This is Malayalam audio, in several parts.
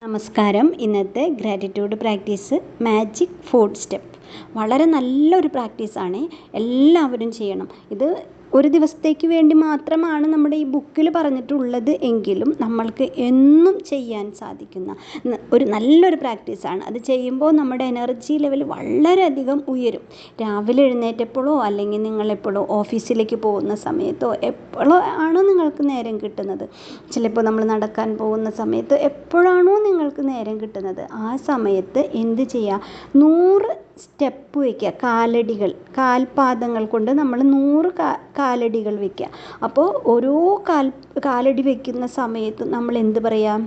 നമസ്കാരം. ഇന്നത്തെ gratitude practice magic food step വളരെ നല്ലൊരു പ്രാക്ടീസാണ്. എല്ലാവരും ചെയ്യണം. ഇത് ഒരു ദിവസത്തേക്ക് വേണ്ടി മാത്രമാണ് നമ്മുടെ ഈ ബുക്കിൽ പറഞ്ഞിട്ടുള്ളത് എങ്കിലും നമ്മൾക്ക് എന്നും ചെയ്യാൻ സാധിക്കുന്ന ഒരു നല്ലൊരു പ്രാക്ടീസാണ്. അത് ചെയ്യുമ്പോൾ നമ്മുടെ എനർജി ലെവൽ വളരെയധികം ഉയരും. രാവിലെ എഴുന്നേറ്റപ്പോഴോ അല്ലെങ്കിൽ നിങ്ങളെപ്പോഴോ ഓഫീസിലേക്ക് പോകുന്ന സമയത്തോ എപ്പോഴോ ആണോ നിങ്ങൾക്ക് നേരം കിട്ടുന്നത്, ചിലപ്പോൾ നമ്മൾ നടക്കാൻ പോകുന്ന സമയത്ത് എപ്പോഴാണോ നിങ്ങൾക്ക് നേരം കിട്ടുന്നത് ആ സമയത്ത് എന്ത് ചെയ്യുക, 100 സ്റ്റെപ്പ് വയ്ക്കുക. കാൽപാദങ്ങൾ കൊണ്ട് നമ്മൾ 100 കാലടികൾ വയ്ക്കുക. അപ്പോൾ ഓരോ കാലടി വയ്ക്കുന്ന സമയത്ത് നമ്മൾ എന്ത് പറയാം?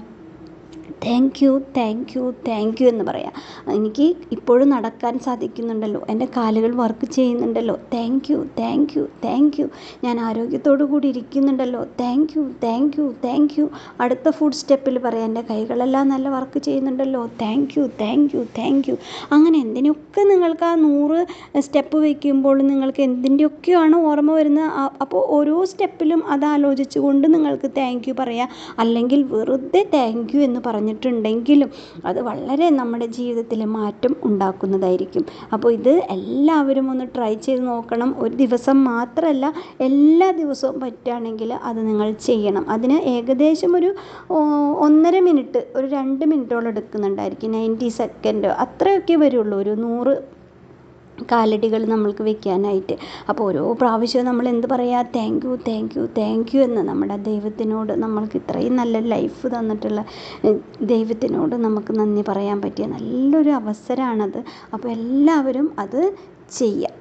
Thank you thank you thank U എന്ന് പറയാം. എനിക്ക് ഇപ്പോഴും നടക്കാൻ സാധിക്കുന്നുണ്ടല്ലോ, എൻ്റെ കാലുകൾ വർക്ക് ചെയ്യുന്നുണ്ടല്ലോ, thank you thank you thank you. ഞാൻ ആരോഗ്യത്തോടു കൂടി ഇരിക്കുന്നുണ്ടല്ലോ, thank you thank you thank you. അടുത്ത ഫുഡ് സ്റ്റെപ്പിൽ പറയാം, എൻ്റെ കൈകളെല്ലാം നല്ല വർക്ക് ചെയ്യുന്നുണ്ടല്ലോ, thank you thank you thank you. അങ്ങനെ എന്തിനൊക്കെ നിങ്ങൾക്ക് ആ 100 സ്റ്റെപ്പ് വയ്ക്കുമ്പോൾ നിങ്ങൾക്ക് എന്തിൻ്റെയൊക്കെയാണ് ഓർമ്മ വരുന്നത്. അപ്പോൾ ഓരോ സ്റ്റെപ്പിലും അത് ആലോചിച്ചു കൊണ്ട് നിങ്ങൾക്ക് താങ്ക് യു പറയാം. അല്ലെങ്കിൽ വെറുതെ താങ്ക് യു എന്ന് പറഞ്ഞിട്ടുണ്ടെങ്കിലും അത് വളരെ നമ്മുടെ ജീവിതത്തിൽ മാറ്റം ഉണ്ടാക്കുന്നതായിരിക്കും. അപ്പോൾ ഇത് എല്ലാവരും ഒന്ന് ട്രൈ ചെയ്ത് നോക്കണം. ഒരു ദിവസം മാത്രമല്ല, എല്ലാ ദിവസവും പറ്റുകയാണെങ്കിൽ അത് നിങ്ങൾ ചെയ്യണം. അതിന് ഏകദേശം ഒരു 1.5 മിനിറ്റ്, ഒരു 2 മിനിറ്റോളം എടുക്കുന്നുണ്ടായിരിക്കും. 90 സെക്കൻഡ് അത്രയൊക്കെ വരുള്ളൂ ഒരു 100 കാലടികൾ നമ്മൾക്ക് വെക്കാനായിട്ട്. അപ്പോൾ ഓരോ പ്രാവശ്യവും നമ്മൾ എന്ത് പറയുക? Thank you thank you thank U എന്ന് നമ്മുടെ ദൈവത്തിനോട്, നമ്മൾക്ക് ഇത്രയും നല്ല ലൈഫ് തന്നിട്ടുള്ള ദൈവത്തിനോട് നമുക്ക് നന്ദി പറയാൻ പറ്റിയ നല്ലൊരു അവസരമാണത്. അപ്പോൾ എല്ലാവരും അത് ചെയ്യുക.